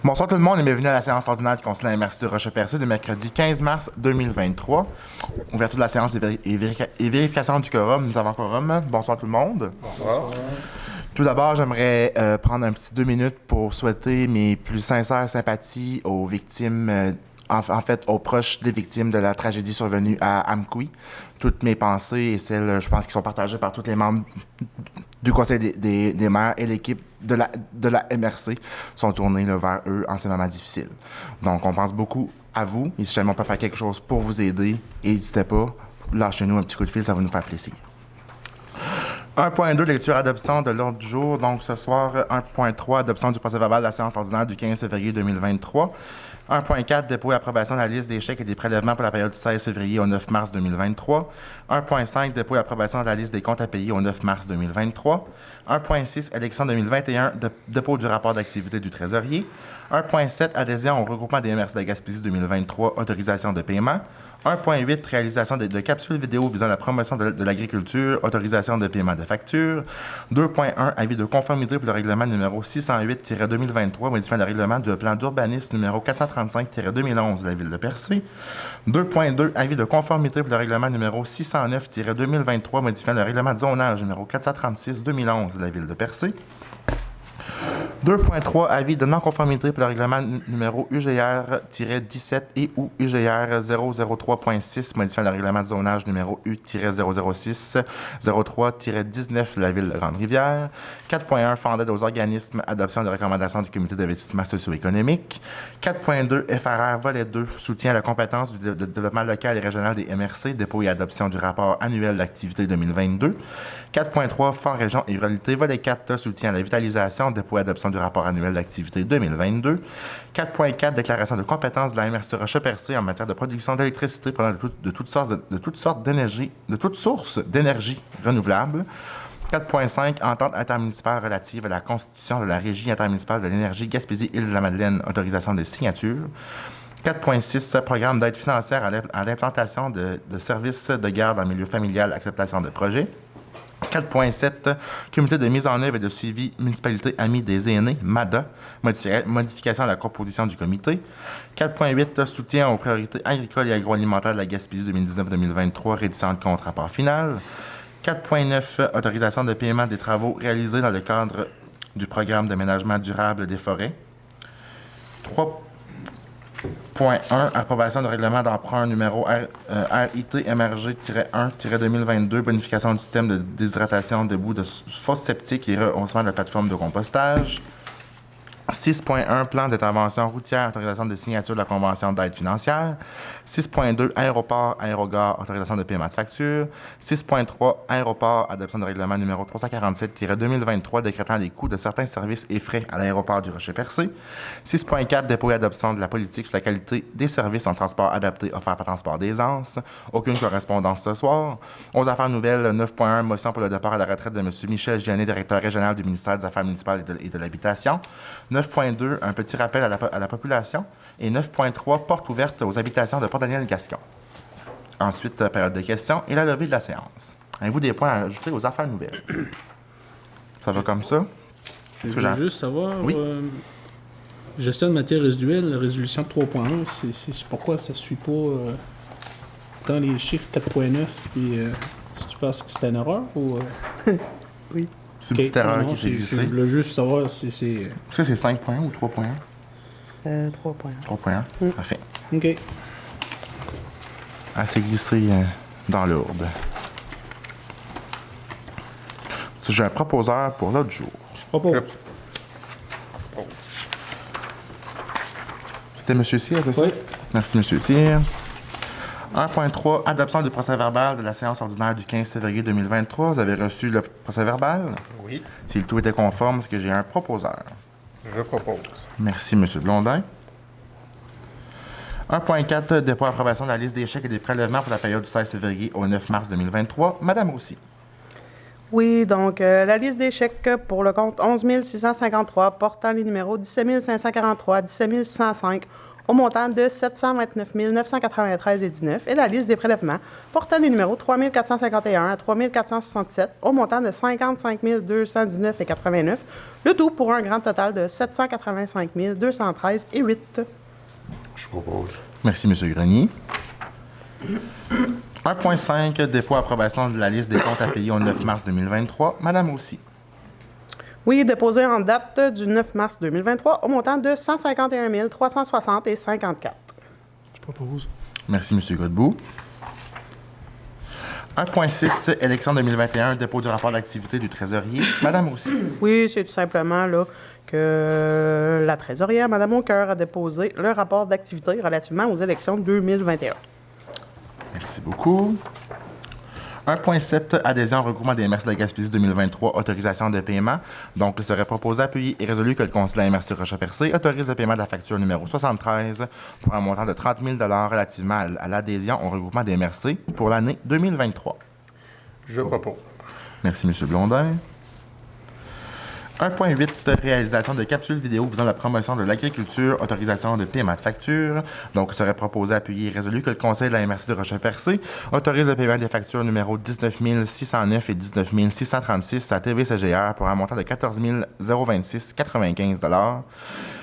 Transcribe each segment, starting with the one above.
Bonsoir tout le monde et bienvenue à la séance ordinaire du Conseil de l'Université de Rocher-Percé du mercredi 15 mars 2023. Ouverture de la séance et vérification du quorum. Nous avons quorum. Bonsoir tout le monde. Bonsoir. Tout d'abord, j'aimerais prendre un petit 2 minutes pour souhaiter mes plus sincères sympathies aux victimes, en fait, aux proches des victimes de la tragédie survenue à Amqui. Toutes mes pensées et celles, je pense, qui sont partagées par tous les membres du Conseil des maires et l'équipe de la MRC sont tournées là, vers eux en ces moments difficiles. Donc, on pense beaucoup à vous. Et si jamais on peut faire quelque chose pour vous aider, n'hésitez pas, lâchez-nous un petit coup de fil, ça va nous faire plaisir. 1.2, lecture adoption de l'ordre du jour. Donc, ce soir, 1.3, adoption du procès-verbal de la séance ordinaire du 15 février 2023. 1.4, dépôt et approbation de la liste des chèques et des prélèvements pour la période du 16 février au 9 mars 2023. 1.5, dépôt et approbation de la liste des comptes à payer au 9 mars 2023. 1.6, élection 2021, dépôt du rapport d'activité du trésorier. 1.7, adhésion au regroupement des MRC de la Gaspésie 2023, autorisation de paiement. 1.8, réalisation de capsules vidéo visant la promotion de l'agriculture, autorisation de paiement de factures. 2.1, avis de conformité pour le règlement numéro 608-2023, modifiant le règlement du plan d'urbanisme numéro 435-2011 de la Ville de Percé. 2.2, avis de conformité pour le règlement numéro 609-2023, modifiant le règlement de zonage numéro 436-2011 de la Ville de Percé. 2.3, avis de non-conformité pour le règlement numéro UGR-17 et ou UGR 003.6, modifiant le règlement de zonage numéro U-006-03-19 de la Ville de Grande-Rivière. 4.1, fonds d'aide aux organismes, adoption de recommandations du Comité d'investissement socio-économique. 4.2, FRR, volet 2, soutien à la compétence du développement local et régional des MRC, dépôt et adoption du rapport annuel d'activité 2022. 4.3, fonds région et ruralité, volet 4, soutien à la vitalisation, dépôt et adoption du rapport annuel d'activité 2022. 4.4, déclaration de compétences de la MRC Rocher-Percé en matière de production d'électricité provenant de toutes sources d'énergie renouvelable. 4.5, entente intermunicipale relative à la constitution de la Régie intermunicipale de l'énergie Gaspésie-Île-de-la-Madeleine, autorisation des signatures. 4.6, programme d'aide financière à l'implantation de services de garde en milieu familial, acceptation de projet. 4.7, comité de mise en œuvre et de suivi municipalité amie des aînés, MADA, modification de la composition du comité. 4.8, soutien aux priorités agricoles et agroalimentaires de la Gaspésie 2019-2023, rédition de compte rapport final. 4.9, autorisation de paiement des travaux réalisés dans le cadre du programme d'aménagement durable des forêts. 3.1, approbation de règlement d'emprunt numéro RIT-MRG-1-2022, bonification du système de déshydratation debout de fosse septique et rehaussement de la plateforme de compostage. 6.1, plan d'intervention routière, autorisation de signature de la convention d'aide financière. 6.2, aéroport, aérogare, autorisation de paiement de facture. 6.3, aéroport, adoption de règlement numéro 347-2023, décrétant les coûts de certains services et frais à l'aéroport du Rocher-Percé. 6.4, dépôt et adoption de la politique sur la qualité des services en transport adapté offerts par Transport des Anses. Aucune correspondance ce soir. Aux affaires nouvelles, 9.1, motion pour le départ à la retraite de M. Michel Giannet, directeur régional du ministère des Affaires municipales et de l'Habitation. 9.2, un petit rappel à la population. Et 9.3, porte ouverte aux habitations de Port-Daniel-Gascon. Ensuite, période de questions et la levée de la séance. Avez-vous des points à ajouter aux affaires nouvelles? Ça va comme ça? Je veux juste savoir, oui? Gestion de matières résiduelles, la résolution 3.1, c'est pourquoi ça ne suit pas dans les chiffres 4.9, puis si tu penses que c'est une erreur ou... Oui. C'est une petite erreur qui s'est glissée. Je voulais juste savoir si c'est... Est-ce que c'est 5.1 ou 3.1? 3.1. 3.1, parfait. OK. Elle s'est glissée dans l'ordre. J'ai un proposeur pour l'autre jour. Je propose. C'était M. Cyr, c'est ça? Oui. Merci, M. Cyr. 1.3, adoption du procès-verbal de la séance ordinaire du 15 février 2023. Vous avez reçu le procès-verbal? Oui, Si le tout était conforme, est-ce que j'ai un proposeur? je propose. Merci, M. Blondin. 1.4, dépôt et approbation de la liste des chèques et des prélèvements pour la période du 16 février au 9 mars 2023. Madame Roussy. Oui, donc la liste des chèques pour le compte 11 653 portant les numéros 17 543, 17 605, au montant de 729 993,19 et la liste des prélèvements portant les numéros 3451 à 3467 au montant de 55 219,89, le tout pour un grand total de 785 213,8. Je propose. Merci, M. Grenier. 1.5, dépôt approbation de la liste des comptes à payer au 9 mars 2023. Madame aussi. Oui, déposé en date du 9 mars 2023 au montant de 151 360,54. Je propose. Merci, M. Godbout. 1.6, élection 2021, dépôt du rapport d'activité du trésorier. Madame aussi. Oui, c'est tout simplement là que la trésorière, Mme Aucoeur, a déposé le rapport d'activité relativement aux élections 2021. Merci beaucoup. 1.7, adhésion au regroupement des MRC de la Gaspésie 2023, autorisation de paiement. Donc, il serait proposé, appuyé et résolu que le conseil de la MRC Rochelle-Percé autorise le paiement de la facture numéro 73 pour un montant de 30 000 relativement à l'adhésion au regroupement des MRC pour l'année 2023. Je propose. Merci, M. Blondin. 1.8, réalisation de capsules vidéo visant la promotion de l'agriculture, autorisation de paiement de factures. Donc, il serait proposé, appuyé et résolu que le conseil de la MRC de Rochelle-Percé autorise le paiement des factures numéro 19 609 et 19 636 à TVCGR pour un montant de 14 026,95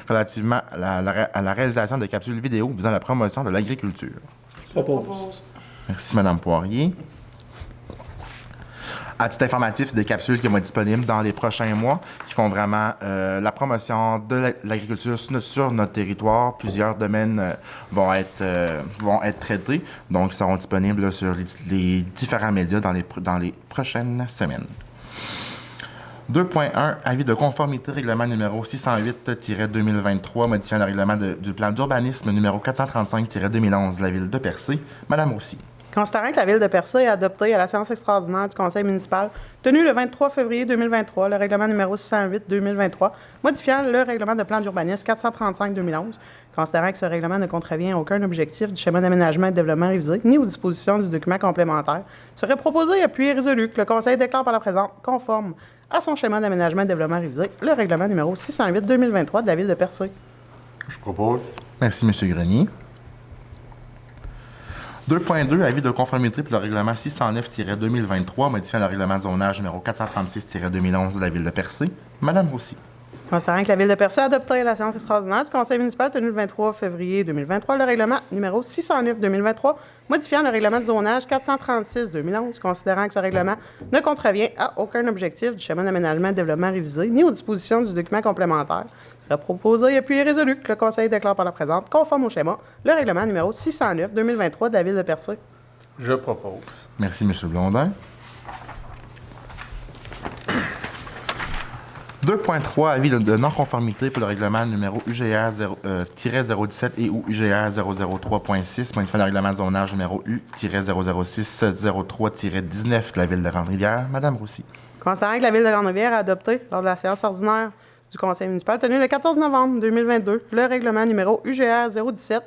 relativement à la réalisation de capsules vidéo visant la promotion de l'agriculture. Je propose. Merci, Mme Poirier. À titre informatif, c'est des capsules qui vont être disponibles dans les prochains mois, qui font vraiment la promotion de l'agriculture sur notre territoire. Plusieurs domaines vont être traités, donc ils seront disponibles là, sur les différents médias dans les prochaines semaines. 2.1, avis de conformité règlement numéro 608-2023, modifiant le règlement du plan d'urbanisme numéro 435-2011 de la ville de Percé. Madame aussi. Considérant que la Ville de Percé a adopté à la séance extraordinaire du Conseil municipal tenue le 23 février 2023 le règlement numéro 608-2023, modifiant le règlement de plan d'urbanisme 435-2011, considérant que ce règlement ne contrevient à aucun objectif du schéma d'aménagement et de développement révisé, ni aux dispositions du document complémentaire, serait proposé et appuyé et résolu que le Conseil déclare par la présente conforme à son schéma d'aménagement et de développement révisé le règlement numéro 608-2023 de la Ville de Percé. Je propose. Merci, M. Grenier. 2.2, avis de conformité pour le règlement 609-2023, modifiant le règlement de zonage numéro 436-2011 de la Ville de Percé. Madame Roussy. Considérant que la Ville de Percé a adopté à la séance extraordinaire du Conseil municipal tenue le 23 février 2023 le règlement numéro 609-2023, modifiant le règlement de zonage 436-2011, considérant que ce règlement ne contrevient à aucun objectif du schéma d'aménagement et de développement révisé, ni aux dispositions du document complémentaire, serait proposé et puis résolu que le Conseil déclare par la présente, conforme au schéma, le règlement numéro 609-2023 de la Ville de Percé. Je propose. Merci, M. Blondin. 2.3, avis de non-conformité pour le règlement numéro UGR-017 et ou UGR-003.6, modifiant le règlement de zonage numéro U-006-03-19 de la Ville de Grande-Rivière. Madame Roussy. Considérant que la Ville de Grande-Rivière a adopté, lors de la séance ordinaire du Conseil municipal tenue le 14 novembre 2022, le règlement numéro UGR-017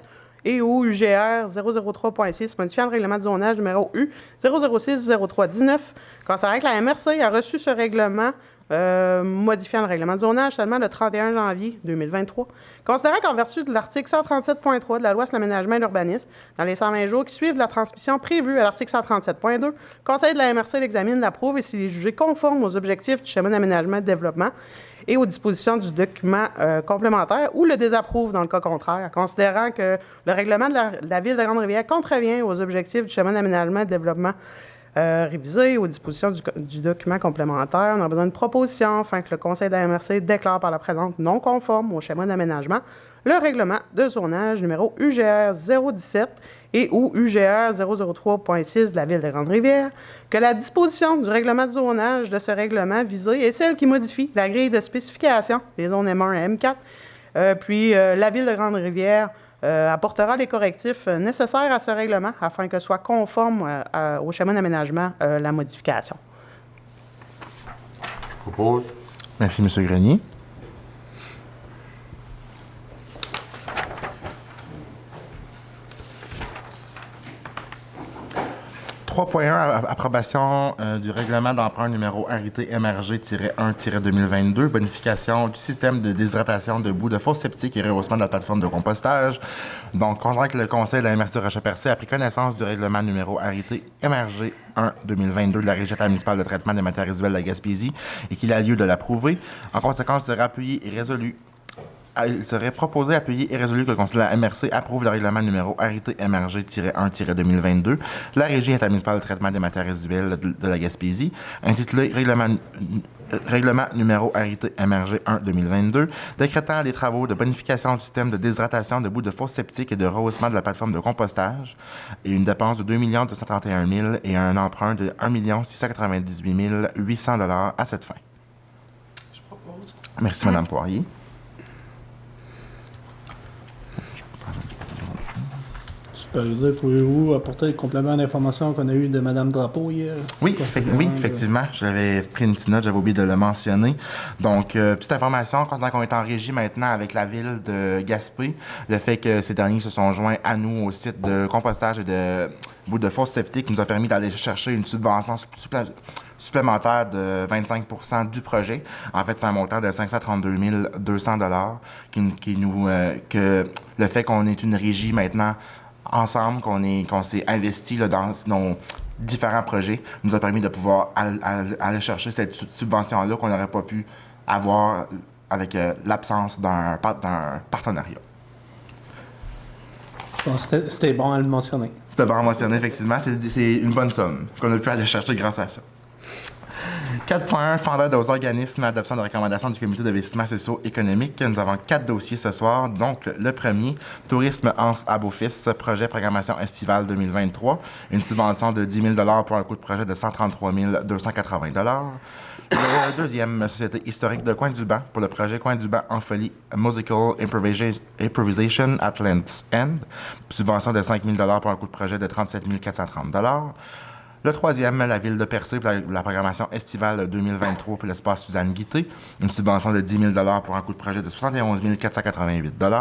et ou UGR 003.6, modifiant le règlement de zonage numéro U-006-03-19, considérant que la MRC a reçu ce règlement modifiant le règlement de zonage seulement le 31 janvier 2023. Considérant qu'en vertu de l'article 137.3 de la loi sur l'aménagement et l'urbanisme, dans les 120 jours qui suivent la transmission prévue à l'article 137.2, le Conseil de la MRC l'examine, l'approuve et s'il est jugé conforme aux objectifs du schéma d'aménagement et de développement et aux dispositions du document complémentaire ou le désapprouve dans le cas contraire, considérant que le règlement de la Ville de Grande-Rivière contrevient aux objectifs du schéma d'aménagement et de développement révisé aux dispositions du document complémentaire. On a besoin d'une proposition afin que le Conseil de la MRC déclare par la présente non conforme au schéma d'aménagement le règlement de zonage numéro UGR 017 et ou UGR 003.6 de la Ville de Grande-Rivière, que la disposition du règlement de zonage de ce règlement visé est celle qui modifie la grille de spécification des zones M1 et M4, puis la Ville de Grande-Rivière apportera les correctifs nécessaires à ce règlement afin que soit conforme au schéma d'aménagement la modification. Je propose. Merci, M. Grenier. 3.1, approbation du règlement d'emprunt numéro RIT-MRG-1-2022, bonification du système de déshydratation de boue de fosse septique et rehaussement de la plateforme de compostage. Donc, considérant que le Conseil de la MRC de Rochepercé a pris connaissance du règlement numéro RIT-MRG-1-2022 de la Régie municipale de traitement des matières résiduelles de la Gaspésie et qu'il a lieu de l'approuver, en conséquence, sera appuyé et résolu. Il serait proposé, appuyé et résolu que le Conseil de la MRC approuve le règlement numéro RIT-MRG-1-2022, la Régie intermunicipale de traitement des matières résiduelles de la Gaspésie, intitulé Règlement numéro RIT-MRG-1-2022, décrétant les travaux de bonification du système de déshydratation de boue de fosse septique et de rehaussement de la plateforme de compostage, et une dépense de 2 231 000 et un emprunt de 1 698 800 $ à cette fin. Je propose. Merci, Mme Poirier. Superviseur, pouvez-vous apporter le complément d'information qu'on a eu de Mme Drapeau hier? Oui, effectivement. J'avais pris une petite note, j'avais oublié de le mentionner. Donc, petite information, considérant qu'on est en régie maintenant avec la ville de Gaspé, le fait que ces derniers se sont joints à nous au site de compostage et de boue de fosse septique nous a permis d'aller chercher une subvention supplémentaire de 25 % du projet. En fait, c'est un montant de 532 200 $ que le fait qu'on ait une régie maintenant ensemble, qu'on s'est investi là, dans nos différents projets, nous a permis de pouvoir aller chercher cette subvention-là qu'on n'aurait pas pu avoir avec l'absence d'un partenariat. Je pense que c'était bon à le mentionner. C'était bon à mentionner, effectivement. C'est une bonne somme qu'on a pu aller chercher grâce à ça. 4.1, fondeur aux organismes, adoption de recommandations du comité d'investissement socio-économique. Nous avons 4 dossiers ce soir. Donc, le premier, Tourisme Anse à Beaufils, projet programmation estivale 2023. Une subvention de 10 000 $ pour un coût de projet de 133 280 $. Le deuxième, Société historique de Coin-du-Banc, pour le projet Coin-du-Banc en folie Musical Improvisation at Land's End. Subvention de 5 000 $ pour un coût de projet de 37 430 $. Le troisième, la ville de Percé pour la programmation estivale 2023 pour l'espace Suzanne Guité, une subvention de 10 000 $ pour un coût de projet de 71 488 $.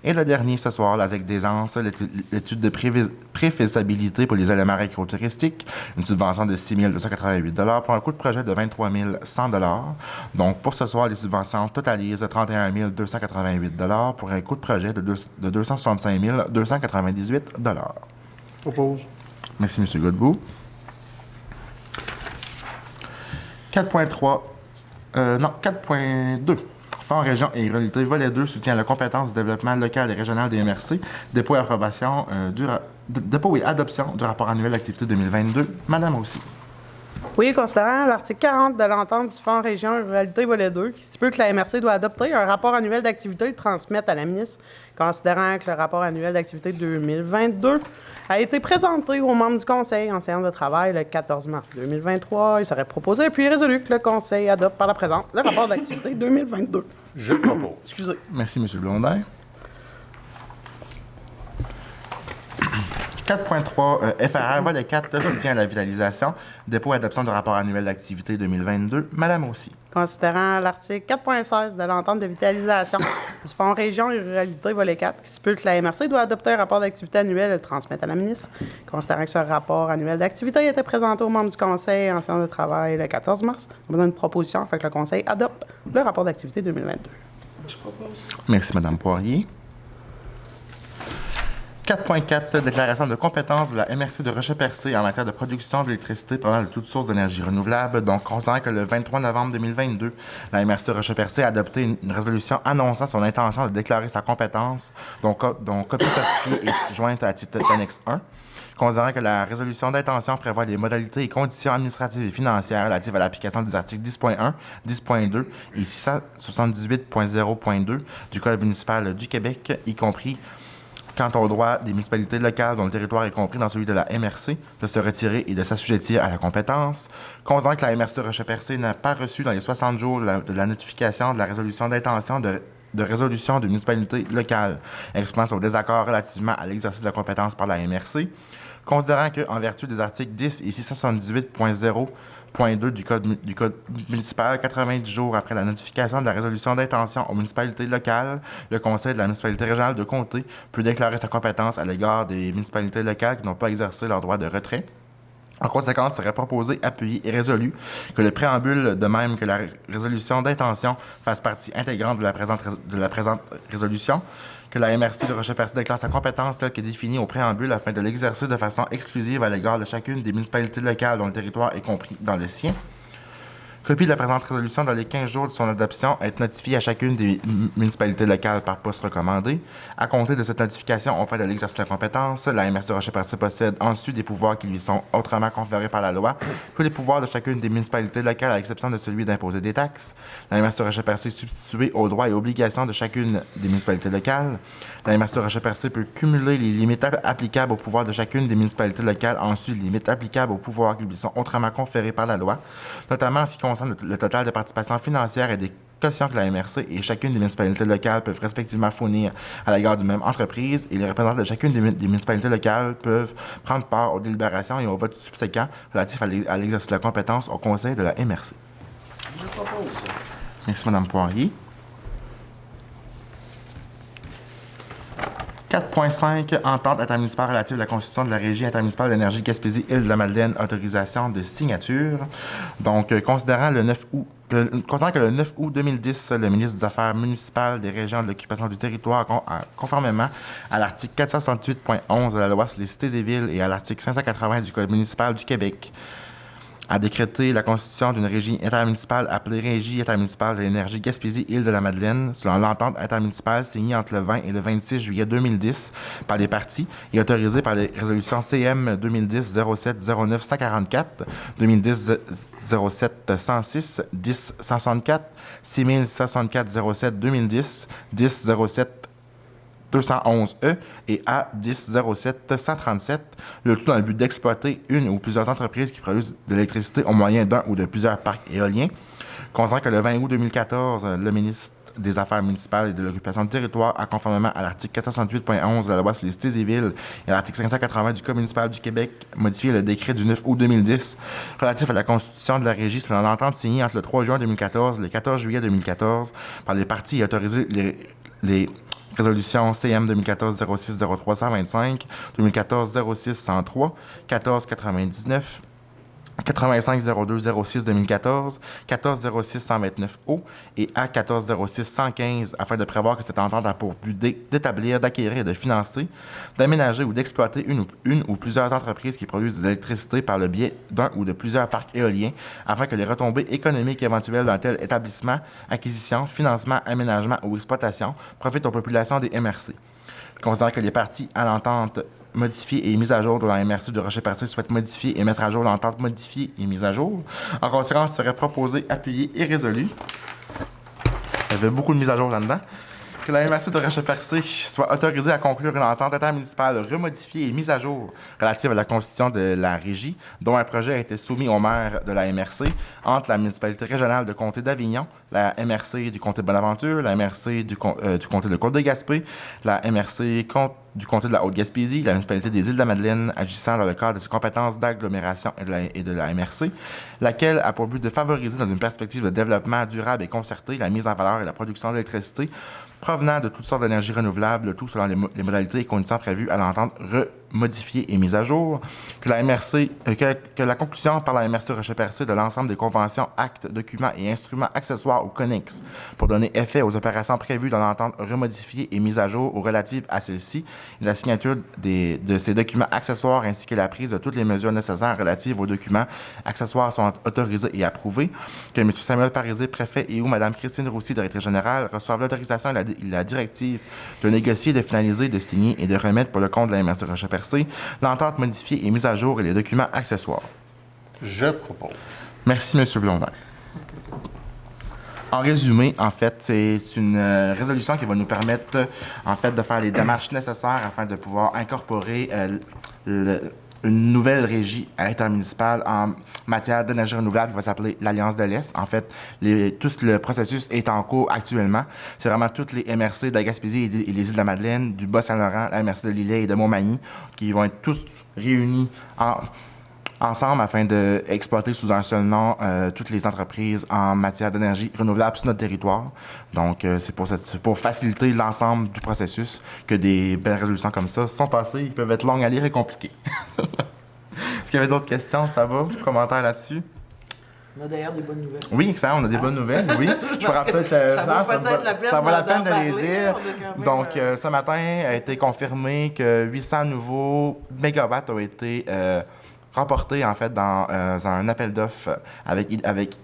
Et le dernier ce soir, la ZEC des Anses, l'étude de préfaisabilité pour les éléments récréotouristiques, une subvention de 6 288 $ pour un coût de projet de 23 100 $. Donc pour ce soir, les subventions totalisent 31 288 $ pour un coût de projet de 265 298 $. Propose. Merci, M. Godbout. 4.2. Fonds région et ruralité, volet 2, soutient la compétence du développement local et régional des MRC, dépôt et approbation dépôt et adoption du rapport annuel d'activité 2022. Madame aussi. Oui, considérant l'article 40 de l'entente du Fonds Région et Ruralité Volet 2, qui stipule que la MRC doit adopter un rapport annuel d'activité et le transmettre à la ministre, considérant que le rapport annuel d'activité 2022 a été présenté aux membres du Conseil en séance de travail le 14 mars 2023. Il serait proposé puis résolu que le Conseil adopte par la présente le rapport d'activité 2022. Je propose. Excusez. Merci, M. Blondin. 4.3, FRR, volet 4, soutien à la vitalisation, dépôt et adoption du rapport annuel d'activité 2022. Madame aussi. Considérant l'article 4.16 de l'entente de vitalisation du Fonds Région et Ruralité Volet 4, qui stipule que la MRC doit adopter un rapport d'activité annuel et le transmettre à la ministre, considérant que ce rapport annuel d'activité a été présenté aux membres du Conseil en séance de travail le 14 mars, on donne une proposition afin que le Conseil adopte le rapport d'activité 2022. Je propose. Merci, Mme Poirier. 4.4, déclaration de compétence de la MRC de Rochepercé en matière de production d'électricité provenant de toutes sources d'énergie renouvelable. Donc, considérant que le 23 novembre 2022, la MRC de Rochepercé a adopté une résolution annonçant son intention de déclarer sa compétence, dont copie certifiée est jointe à titre d'annexe 1. Considérant que la résolution d'intention prévoit les modalités et conditions administratives et financières relatives à l'application des articles 10.1, 10.2 et 678.0.2 du Code municipal du Québec, y compris quant au droit des municipalités locales dont le territoire est compris dans celui de la MRC de se retirer et de s'assujettir à la compétence. Considérant que la MRC de Rochepercé n'a pas reçu dans les 60 jours de la notification de la résolution d'intention de résolution de municipalité locale exprimant son désaccord relativement à l'exercice de la compétence par la MRC. Considérant qu'en vertu des articles 10 et 678.0.2 du Code municipal, 90 jours après la notification de la résolution d'intention aux municipalités locales, le Conseil de la municipalité régionale de comté peut déclarer sa compétence à l'égard des municipalités locales qui n'ont pas exercé leur droit de retrait. En conséquence, il serait proposé, appuyé et résolu que le préambule, de même que la résolution d'intention, fasse partie intégrante de la présente résolution, que la MRC de Rocher-Percé déclare sa compétence telle que définie au préambule afin de l'exercer de façon exclusive à l'égard de chacune des municipalités locales dont le territoire est compris dans le sien. Copie de la présente résolution dans les 15 jours de son adoption être notifiée à chacune des municipalités locales par poste recommandé. À compter de cette notification, afin de l'exercice de la compétence, la MRC de Rocher-Percé possède en sus des pouvoirs qui lui sont autrement conférés par la loi, tous les pouvoirs de chacune des municipalités locales à l'exception de celui d'imposer des taxes. La MRC de Rocher-Percé est substituée aux droits et obligations de chacune des municipalités locales. La MRC de Rocher-Percé peut cumuler les limites applicables aux pouvoirs de chacune des municipalités locales en sus des limites applicables aux pouvoirs qui lui sont autrement conférés par la loi, notamment en ce qui concerne le total de participation financière et des cautions que la MRC et chacune des municipalités locales peuvent respectivement fournir à l'égard d'une même entreprise, et les représentants de chacune des municipalités locales peuvent prendre part aux délibérations et aux votes subséquents relatifs à l'exercice de la compétence au conseil de la MRC. Je propose. Merci, Mme Poirier. 4.5, entente intermunicipale relative à la constitution de la Régie intermunicipale de l'énergie Gaspésie-Île-de-la-Madeleine, autorisation de signature. Donc, considérant que le 9 août 2010, le ministre des Affaires municipales, des régions, de l'occupation du territoire, conformément à l'article 468.11 de la loi sur les cités et villes et à l'article 580 du Code municipal du Québec, a décrété la constitution d'une régie intermunicipale appelée Régie intermunicipale de l'énergie Gaspésie-Île-de-la-Madeleine selon l'entente intermunicipale signée entre le 20 et le 26 juillet 2010 par les parties et autorisée par les résolutions CM 2010-07-09-144, 2010-07-106, 10-164, 6064-07-2010, 10-07 211E et A1007-137, le tout dans le but d'exploiter une ou plusieurs entreprises qui produisent de l'électricité au moyen d'un ou de plusieurs parcs éoliens. Considérant que le 20 août 2014, le ministre des Affaires municipales et de l'occupation du territoire a, conformément à l'article 468.11 de la loi sur les cités et villes et à l'article 580 du Code municipal du Québec, modifié le décret du 9 août 2010 relatif à la constitution de la Régie selon l'entente signée entre le 3 juin 2014 et le 14 juillet 2014 par les parties et autorisé les résolutions CM 2014-06-03-125, 2014-06-103, 14-99, 85-02-06-2014, 14-06-129O et A14-06-115 afin de prévoir que cette entente a pour but d'établir, d'acquérir et de financer, d'aménager ou d'exploiter une ou plusieurs entreprises qui produisent de l'électricité par le biais d'un ou de plusieurs parcs éoliens afin que les retombées économiques éventuelles d'un tel établissement, acquisition, financement, aménagement ou exploitation profitent aux populations des MRC. Considérant que les parties à l'entente modifiée et mise à jour de la MRC de Rocher-Percé souhaite modifier et mettre à jour l'entente modifiée et mise à jour. En conséquence, il serait proposé, appuyé et résolu. Il y avait beaucoup de mises à jour là-dedans. Que la MRC de Rocher-Percé soit autorisée à conclure une entente intermunicipale remodifiée et mise à jour relative à la constitution de la Régie, dont un projet a été soumis au maire de la MRC entre la municipalité régionale de Comté d'Avignon, la MRC du Comté de Bonaventure, la MRC du Comté de Côte-de-Gaspé, la MRC du Comté de la Haute-Gaspésie, la municipalité des Îles-de-la-Madeleine, agissant dans le cadre de ses compétences d'agglomération et de la MRC, laquelle a pour but de favoriser, dans une perspective de développement durable et concerté, la mise en valeur et la production d'électricité provenant de toutes sortes d'énergies renouvelables, le tout selon les modalités et conditions prévues à l'entente modifiée et mise à jour, que la conclusion par la MRC Rocher-Percé de l'ensemble des conventions, actes, documents et instruments accessoires ou connexes pour donner effet aux opérations prévues dans l'entente remodifiée et mise à jour ou relatives à celle-ci, et la signature de ces documents accessoires ainsi que la prise de toutes les mesures nécessaires relatives aux documents accessoires sont autorisées et approuvées, que M. Samuel Parisé, préfet, et ou Mme Christine Roussy, directrice générale, reçoivent l'autorisation et la directive de négocier, de finaliser, de signer et de remettre pour le compte de la MRC Rocher-Percé l'entente modifiée et mise à jour et les documents accessoires. Je propose. Merci, M. Blondin. En résumé, en fait, c'est une résolution qui va nous permettre, en fait, de faire les démarches nécessaires afin de pouvoir incorporer une nouvelle régie intermunicipale en matière d'énergie renouvelable qui va s'appeler l'Alliance de l'Est. En fait, tout le processus est en cours actuellement. C'est vraiment toutes les MRC de la Gaspésie et les Îles-de-la-Madeleine, du Bas-Saint-Laurent, la MRC de Lillet et de Montmagny, qui vont être tous réunis ensemble afin d'exploiter sous un seul nom toutes les entreprises en matière d'énergie renouvelable sur notre territoire. Donc, c'est pour faciliter l'ensemble du processus que des belles résolutions comme ça sont passées. Ils peuvent être longues à lire et compliquées. qu'il y avait d'autres questions? Ça va? Commentaires là-dessus? On a d'ailleurs des bonnes nouvelles. Oui, excellent, on a des bonnes nouvelles, oui. Je ferai peut-être... Ça vaut peut-être la peine ça vaut la d'en peine de les parler, dire. on a quand même, Donc, ce matin, a été confirmé que 800 nouveaux mégawatts ont été remportés, en fait, dans un appel d'offres avec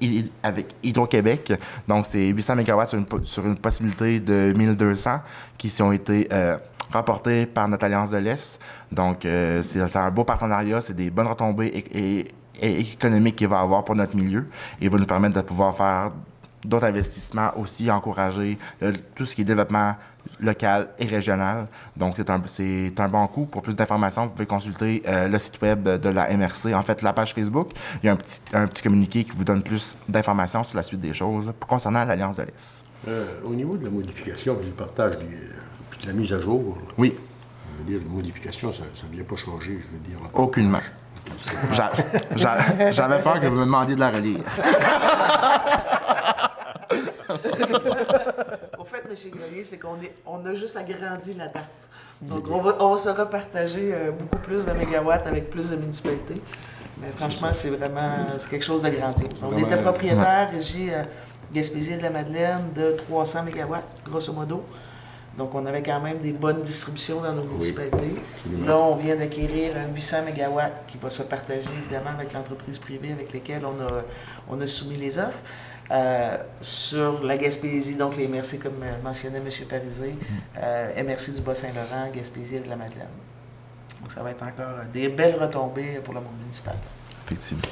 Hydro-Québec. Donc, c'est 800 mégawatts sur une possibilité de 1200 qui ont été remportés par notre Alliance de l'Est. Donc, c'est un beau partenariat, c'est des bonnes retombées et économique qu'il va avoir pour notre milieu et va nous permettre de pouvoir faire d'autres investissements aussi, encourager tout ce qui est développement local et régional. Donc, c'est un bon coup. Pour plus d'informations, vous pouvez consulter le site web de la MRC. En fait, la page Facebook, il y a un petit communiqué qui vous donne plus d'informations sur la suite des choses concernant l'Alliance de l'Est. Au niveau de la modification du partage puis de la mise à jour, Oui. je veux dire, la modification, ça ne vient pas changer, je veux dire. Aucunement. J'avais peur que vous me demandiez de la relire. Au fait, M. Grenier, c'est qu'on a juste agrandi la date. Donc, on va se repartager beaucoup plus de mégawatts avec plus de municipalités. Mais franchement, c'est quelque chose de grandiose. On était propriétaire, régie Gaspésie-de-la-Madeleine, de 300 mégawatts, grosso modo. Donc, on avait quand même des bonnes distributions dans nos municipalités. Absolument. Là, on vient d'acquérir un 800 MW qui va se partager évidemment avec l'entreprise privée avec laquelle on a soumis les offres. Sur la Gaspésie, donc les MRC, comme mentionnait M. Parisé, MRC du Bas-Saint-Laurent, Gaspésie et de la Madeleine. Donc, ça va être encore des belles retombées pour le monde municipal. Effectivement.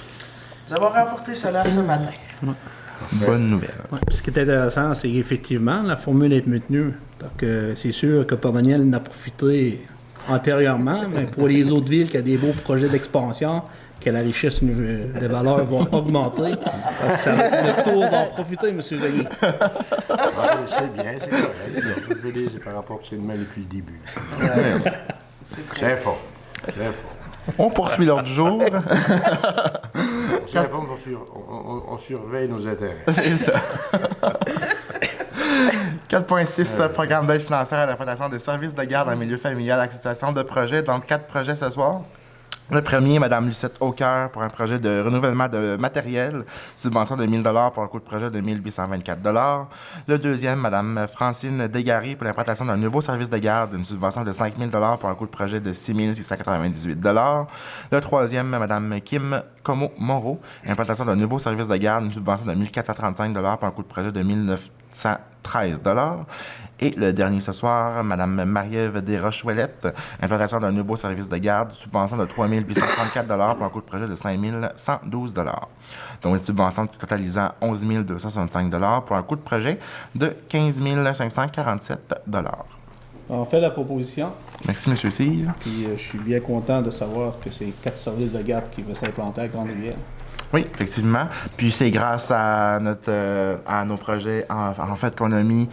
Nous avons rapporté cela ce matin. Bonne nouvelle. Ouais, puis ce qui est intéressant, c'est qu'effectivement, la formule est maintenue. Donc, c'est sûr que Port-Daniel en a profité antérieurement, mais pour les autres villes qui ont des beaux projets d'expansion, que la richesse des valeurs vont augmenter, donc le tour va en profiter, M. Grenier. C'est bien, c'est correct. Je veux dire, c'est par rapport à ce demain depuis le début. C'est fort. C'est fort. On poursuit l'ordre du jour. C'est fort, on surveille nos intérêts. C'est ça. 4.6, programme d'aide financière à la fondation des services de garde en milieu familial, acceptation de projets. Donc, 4 projets ce soir. Le premier, Mme Lucette Aucoeur pour un projet de renouvellement de matériel, subvention de 1 000 pour un coût de projet de 1 824 $. Le deuxième, Mme Francine Desgaris pour l'implantation d'un nouveau service de garde, une subvention de 5 000 pour un coût de projet de 6 698 $. Le troisième, Mme Kim Como-Moreau, implantation d'un nouveau service de garde, une subvention de 1 435 $ pour un coût de projet de 1 913 $. Et le dernier ce soir, Mme Marie-Ève Desroches-Ouellette, implantation d'un nouveau service de garde, subvention de 3 834 $ pour un coût de projet de 5 112 $. Donc, une subvention totalisant 11 265 $ pour un coût de projet de 15 547 $. On fait la proposition, Merci, M. Cyr. puis je suis bien content de savoir que c'est 4 services de garde qui vont s'implanter à Grande-Rivière. Oui, effectivement. Puis c'est grâce à nos projets, en fait, qu'on a mis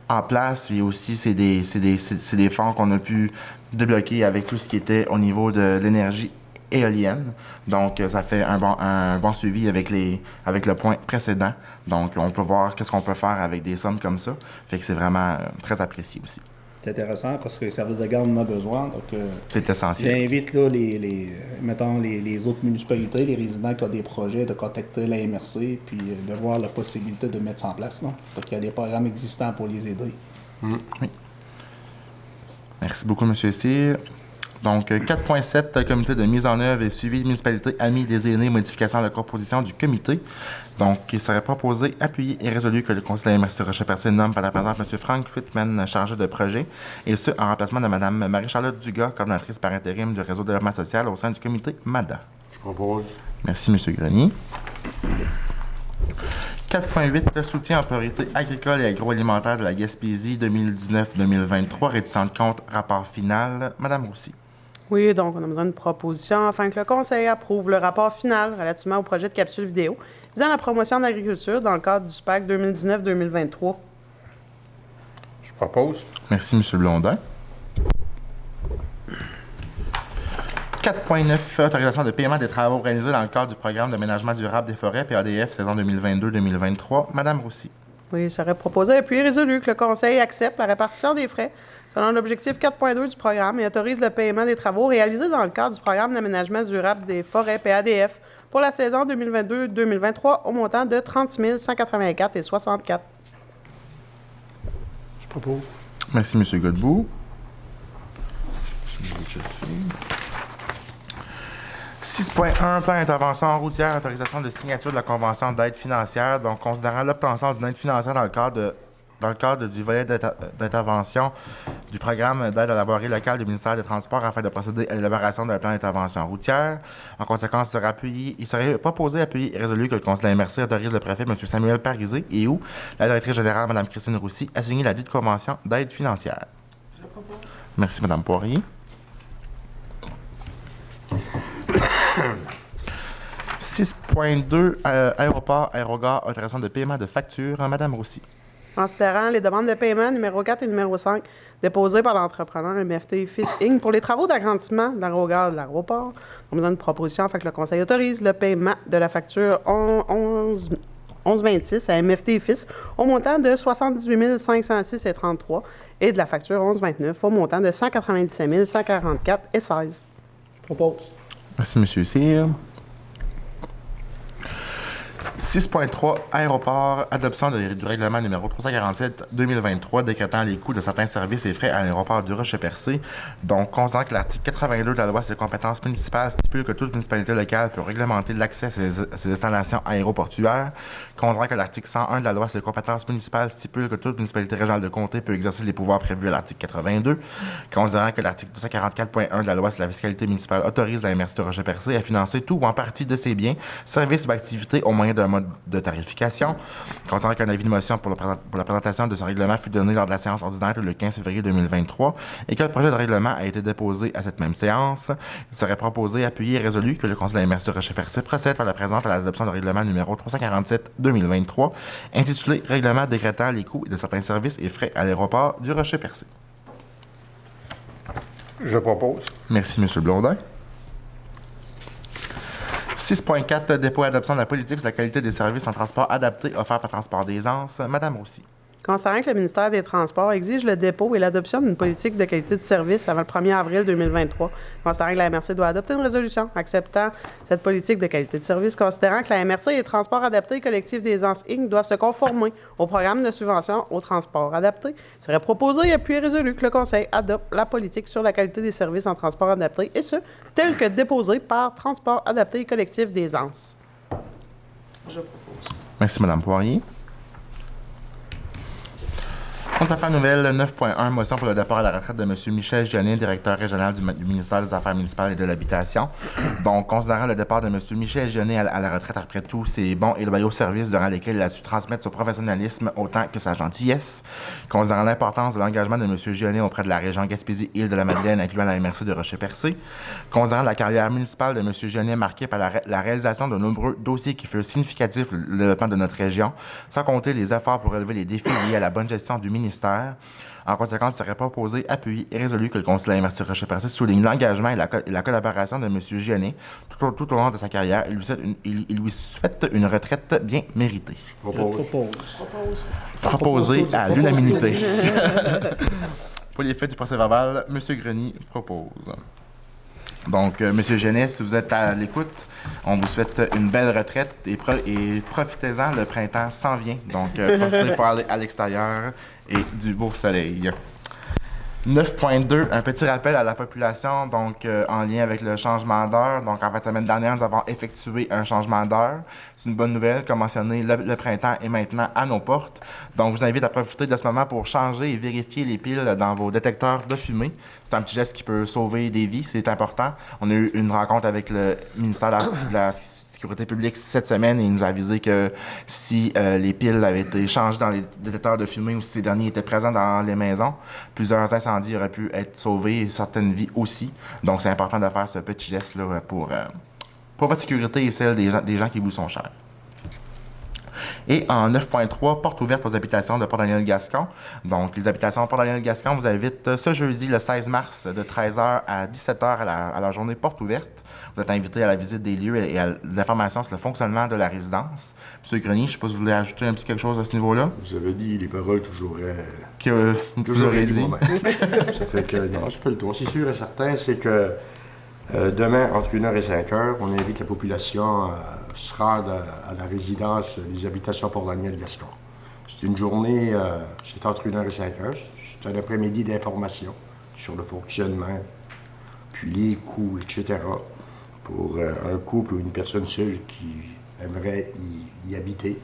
en place, puis aussi c'est des fonds qu'on a pu débloquer avec tout ce qui était au niveau de l'énergie éolienne. Donc, ça fait un bon suivi avec le point précédent. Donc, on peut voir qu'est-ce qu'on peut faire avec des sommes comme ça. Fait que c'est vraiment très apprécié aussi. C'est intéressant parce que les services de garde en ont besoin. Donc, C'est essentiel. j'invite là, mettons, les autres municipalités, les résidents qui ont des projets, de contacter la MRC puis de voir la possibilité de mettre ça en place. Non? Donc, il y a des programmes existants pour les aider. Oui. Merci beaucoup, M. Cyr. Donc, 4.7, comité de mise en œuvre et suivi de municipalité, amis des aînés, modification de la composition du comité. Donc, il serait proposé, appuyé et résolu que le conseil de la MRC Rocher-Percé nomme par la présente M. Frank Whitman, chargé de projet, et ce, en remplacement de Mme Marie-Charlotte Dugas, coordonnatrice par intérim du réseau de développement social au sein du comité MADA. Je propose. Merci, M. Grenier. 4.8, soutien en priorité agricole et agroalimentaire de la Gaspésie 2019-2023, réticent de compte, rapport final. Mme Roussy. Oui, donc on a besoin d'une proposition afin que le Conseil approuve le rapport final relativement au projet de capsule vidéo visant la promotion de l'agriculture dans le cadre du SPAC 2019-2023. Je propose. Merci, M. Blondin. 4.9, autorisation de paiement des travaux réalisés dans le cadre du programme d'aménagement durable des forêts, PADF, saison 2022-2023. Mme Roussy. Oui, il serait proposé et puis résolu que le Conseil accepte la répartition des frais selon l'objectif 4.2 du programme et autorise le paiement des travaux réalisés dans le cadre du programme d'aménagement durable des forêts PADF pour la saison 2022-2023 au montant de 30 184,64 $. Je propose. Merci, M. Godbout. 6.1, plan d'intervention routière, autorisation de signature de la convention d'aide financière. Donc, considérant l'obtention d'une aide financière dans le cadre du volet d'intervention du programme d'aide à la voirie locale du ministère des Transports afin de procéder à l'élaboration d'un plan d'intervention routière. En conséquence, il serait proposé, appuyé et résolu que le conseil MRC autorise le préfet, M. Samuel Parisé, et ou la directrice générale, Mme Christine Roussy, à signer la dite convention d'aide financière. Merci, Mme Poirier. 6.2, aéroport, aérogare, autorisation de paiement de factures. Mme Roussy. Considérant les demandes de paiement numéro 4 et numéro 5 déposées par l'entrepreneur MFT Fils Inc. pour les travaux d'agrandissement de l'aérogare de l'aéroport, on besoin d'une proposition afin que le conseil autorise le paiement de la facture 1126 à MFT Fils au montant de 78 506,33 et de la facture 1129 au montant de 197 144,16. Je propose. Merci, M. Cyr. 6.3, aéroport, adoption du règlement numéro 347-2023 décrétant les coûts de certains services et frais à l'aéroport du Rocher-Percé. Donc, considérant que l'article 82 de la loi sur les compétences municipales stipule que toute municipalité locale peut réglementer l'accès à ses installations aéroportuaires, considérant que l'article 101 de la loi sur les compétences municipales stipule que toute municipalité régionale de comté peut exercer les pouvoirs prévus à l'article 82, considérant que l'article 244.1 de la loi sur la fiscalité municipale autorise la MRC de Rocher-Percé à financer tout ou en partie de ses biens, services ou activités au moyen d'un mode de tarification. Considérant qu'un avis de motion pour la présentation de ce règlement fut donné lors de la séance ordinaire le 15 février 2023 et que le projet de règlement a été déposé à cette même séance, il serait proposé, appuyé et résolu que le conseil de la MRC de Rocher-Percé procède par la présente à l'adoption du règlement numéro 347-2023 intitulé « Règlement décrétant les coûts de certains services et frais à l'aéroport du Rocher-Percé ». Je propose. Merci, M. Blondin. 6.4, dépôt et adoption de la politique sur la qualité des services en transport adaptés offerts par Transport d'Aisance. Mme Roussy. Considérant que le ministère des Transports exige le dépôt et l'adoption d'une politique de qualité de service avant le 1er avril 2023, considérant que la MRC doit adopter une résolution acceptant cette politique de qualité de service, considérant que la MRC et les Transports adaptés collectifs d'Aisance Inc. doivent se conformer au programme de subvention aux transports adaptés, il serait proposé et appuyé résolu que le Conseil adopte la politique sur la qualité des services en transport adapté, et ce, tel que déposé par Transport adapté collectif d'Aisance. Je propose. Merci, Mme Poirier. Compte affaires nouvelles 9.1, motion pour le départ à la retraite de M. Michel Gionnet, directeur régional du ministère des Affaires municipales et de l'Habitation. Donc, considérant le départ de M. Michel Gionnet à la retraite après tous ses bons et loyaux services durant lesquels il a su transmettre son professionnalisme autant que sa gentillesse, considérant l'importance de l'engagement de M. Gionnet auprès de la région Gaspésie-Île-de-la-Madeleine, incluant la MRC de Rocher-Percé, considérant la carrière municipale de M. Gionnet marquée par la réalisation de nombreux dossiers qui furent significatifs pour le développement de notre région, sans compter les efforts pour relever les défis liés à la bonne gestion du ministère. En conséquence, il serait proposé, appuyé et résolu que le conseil MRC de Rocher-Percé souligne l'engagement et la collaboration de M. Gionnet tout au long de sa carrière. Il lui souhaite une retraite bien méritée. Je propose. Proposé à l'unanimité. Pour les faits du procès-verbal, M. Grenier propose. Donc, M. Gionnet, si vous êtes à l'écoute, on vous souhaite une belle retraite et profitez-en, le printemps s'en vient. Donc, profitez pour aller à l'extérieur et du beau soleil. 9.2, un petit rappel à la population, donc en lien avec le changement d'heure. Donc, en fin de semaine dernière, nous avons effectué un changement d'heure. C'est une bonne nouvelle, comme mentionné, le printemps est maintenant à nos portes. Donc, je vous invite à profiter de ce moment pour changer et vérifier les piles dans vos détecteurs de fumée. C'est un petit geste qui peut sauver des vies, c'est important. On a eu une rencontre avec le ministère de la Sécurité publique cette semaine et il nous a avisé que si les piles avaient été changées dans les détecteurs de fumée ou si ces derniers étaient présents dans les maisons, plusieurs incendies auraient pu être sauvés et certaines vies aussi. Donc, c'est important de faire ce petit geste-là pour votre sécurité et celle des gens qui vous sont chers. Et en 9.3, porte ouverte aux habitations de Port-Daniel-Gascon. Donc, les habitations de Port-Daniel-Gascon vous invitent ce jeudi, le 16 mars, de 13h à 17h à la journée porte ouverte. Vous êtes invité à la visite des lieux et à l'information sur le fonctionnement de la résidence. M. Grenier, je ne sais pas si vous voulez ajouter un petit quelque chose à ce niveau-là. Vous avez dit les paroles que Vous aurez dit. Ça fait que, non, c'est pas le tour. C'est sûr et certain, c'est que demain, entre 1h et 5h, on invite la population à se rendre à la résidence des habitations Port-Daniel-Gascon. C'est une journée, c'est entre 1h et 5h. C'est un après-midi d'information sur le fonctionnement, puis les coûts, etc., pour un couple ou une personne seule qui aimerait y habiter.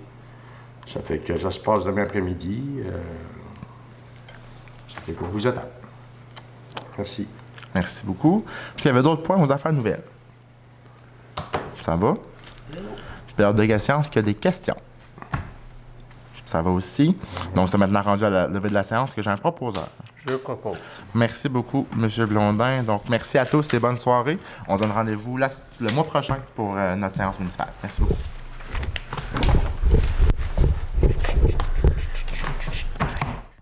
Ça fait que ça se passe demain après-midi. Ça fait qu'on vous attend. Merci. Merci beaucoup. S'il y avait d'autres points aux affaires nouvelles. Ça va? Période de questions, est-ce qu'il y a des questions? Ça va aussi. Donc, c'est maintenant rendu à la levée de la séance que j'ai un proposeur. Je propose. Merci beaucoup, M. Blondin. Donc, merci à tous et bonne soirée. On donne rendez-vous le mois prochain pour notre séance municipale. Merci beaucoup.